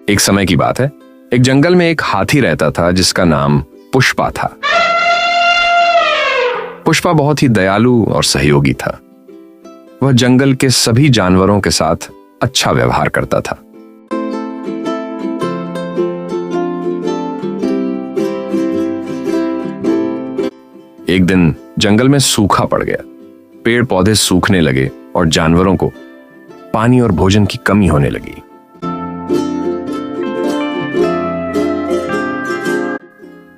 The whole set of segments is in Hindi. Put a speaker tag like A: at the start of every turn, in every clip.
A: एक समय की बात है, एक जंगल में एक हाथी रहता था जिसका नाम पुष्पा था। पुष्पा बहुत ही दयालु और सहयोगी था। वह जंगल के सभी जानवरों के साथ अच्छा व्यवहार करता था। एक दिन जंगल में सूखा पड़ गया। पेड़ पौधे सूखने लगे और जानवरों को पानी और भोजन की कमी होने लगी।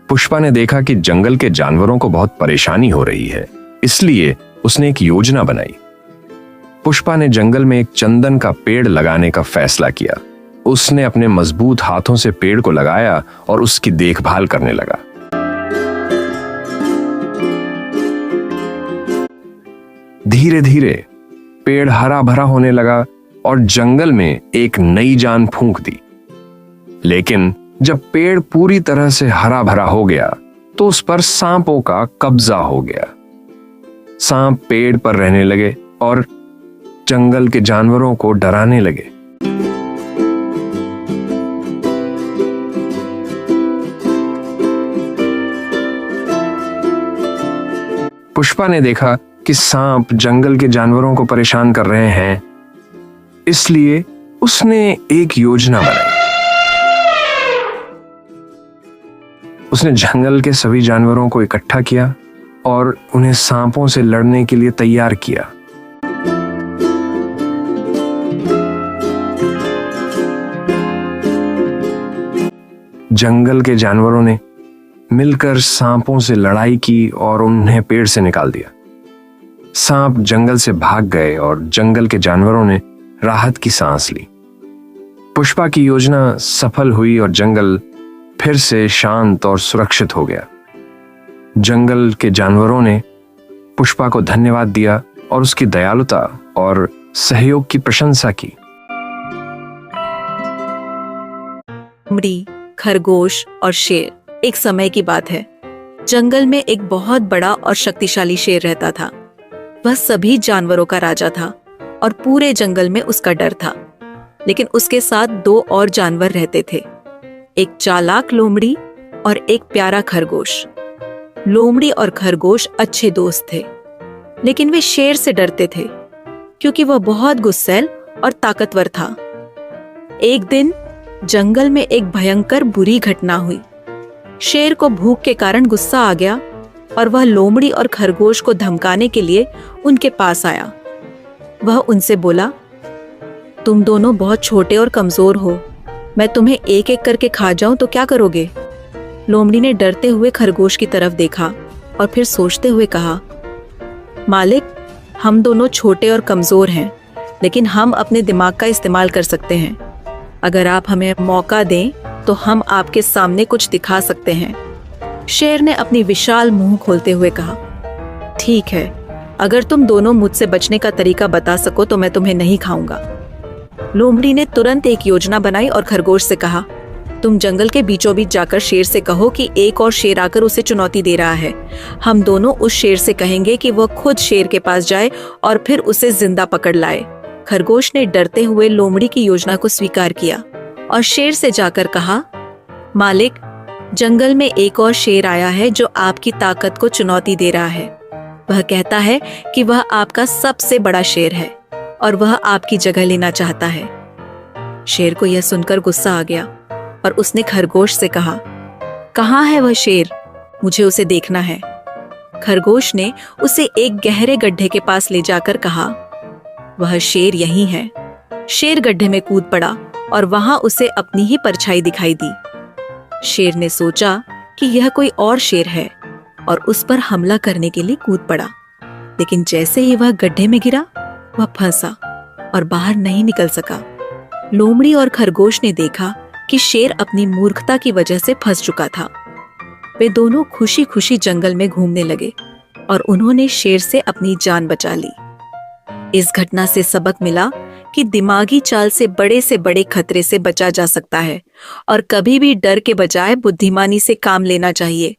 A: पुष्पा ने देखा कि जंगल के जानवरों को बहुत परेशानी हो रही है, इसलिए उसने एक योजना बनाई। पुष्पा ने जंगल में एक चंदन का पेड़ लगाने का फैसला किया। उसने अपने मजबूत हाथों से पेड़ को लगाया और उसकी देखभाल करने लगा। धीरे धीरे पेड़ हरा भरा होने लगा और जंगल में एक नई जान फूंक दी। लेकिन जब पेड़ पूरी तरह से हरा भरा हो गया तो उस पर सांपों का कब्जा हो गया। सांप पेड़ पर रहने लगे और जंगल के जानवरों को डराने लगे। पुष्पा ने देखा कि सांप जंगल के जानवरों को परेशान कर रहे हैं, इसलिए उसने एक योजना बनाई। उसने जंगल के सभी जानवरों को इकट्ठा किया और उन्हें सांपों से लड़ने के लिए तैयार किया। जंगल के जानवरों ने मिलकर सांपों से लड़ाई की और उन्हें पेड़ से निकाल दिया। सांप जंगल से भाग गए और जंगल के जानवरों ने राहत की सांस ली। पुष्पा की योजना सफल हुई और जंगल फिर से शांत और सुरक्षित हो गया। जंगल के जानवरों ने पुष्पा को धन्यवाद दिया और उसकी दयालुता और सहयोग की प्रशंसा की।
B: लोमड़ी, खरगोश और शेर। एक समय की बात है, जंगल में एक बहुत बड़ा और शक्तिशाली शेर रहता था। वह सभी जानवरों का राजा था और पूरे जंगल में उसका डर था। लेकिन उसके साथ दो और जानवर रहते थे, एक चालाक लोमड़ी और एक प्यारा खरगोश। लोमड़ी और खरगोश अच्छे दोस्त थे, लेकिन वे शेर से डरते थे क्योंकि वह बहुत गुस्सैल और ताकतवर था। एक दिन जंगल में एक भयंकर बुरी घटना हुई। शेर को भूख के कारण गुस्सा आ गया और वह लोमड़ी और खरगोश को धमकाने के लिए उनके पास आया। वह उनसे बोला, तुम दोनों बहुत छोटे और कमजोर हो, मैं तुम्हें एक एक करके खा जाऊं तो क्या करोगे? लोमड़ी ने डरते हुए खरगोश की तरफ देखा और फिर सोचते हुए कहा, मालिक, हम दोनों छोटे और कमजोर हैं, लेकिन हम अपने दिमाग का इस्तेमाल कर सकते हैं। अगर आप हमें मौका दें तो हम आपके सामने कुछ दिखा सकते हैं। शेर ने अपनी विशाल मुंह खोलते हुए कहा, ठीक है, अगर तुम दोनों मुझसे बचने का तरीका बता सको तो मैं तुम्हें नहीं खाऊंगा। लोमड़ी ने तुरंत एक योजना बनाई और खरगोश से कहा, तुम जंगल के बीचों बीच जाकर शेर से कहो कि एक और शेर आकर उसे चुनौती दे रहा है। हम दोनों उस शेर से कहेंगे कि वह खुद शेर के पास जाए और फिर उसे जिंदा पकड़ लाए। खरगोश ने डरते हुए लोमड़ी की योजना को स्वीकार किया और शेर से जाकर कहा, मालिक, जंगल में एक और शेर आया है जो आपकी ताकत को चुनौती दे रहा है। वह कहता है कि वह आपका सबसे बड़ा शेर है और वह आपकी जगह लेना चाहता है। शेर को यह सुनकर गुस्सा आ गया और उसने खरगोश से कहा, कहाँ है वह शेर? मुझे उसे देखना है। खरगोश ने उसे एक गहरे गड्ढे के पास ले जाकर कहा, वह शेर यहीं है। शेर गड्ढे में कूद पड़ा और वहां उसे अपनी ही परछाई दिखाई दी। शेर ने सोचा कि यह कोई और शेर है और उस पर हमला करने के लिए कूद पड़ा। लेकिन जैसे ही वह गड्ढे में गिरा, वह फंसा और बाहर नहीं निकल सका। लोमड़ी और खरगोश ने देखा कि शेर अपनी मूर्खता की वजह से फंस चुका था। वे दोनों खुशी खुशी जंगल में घूमने लगे और उन्होंने शेर से अपनी जान बचा ली। इस घटना से सबक मिला कि दिमागी चाल से बड़े खतरे से बचा जा सकता है और कभी भी डर के बजाय बुद्धिमानी से काम लेना चाहिए।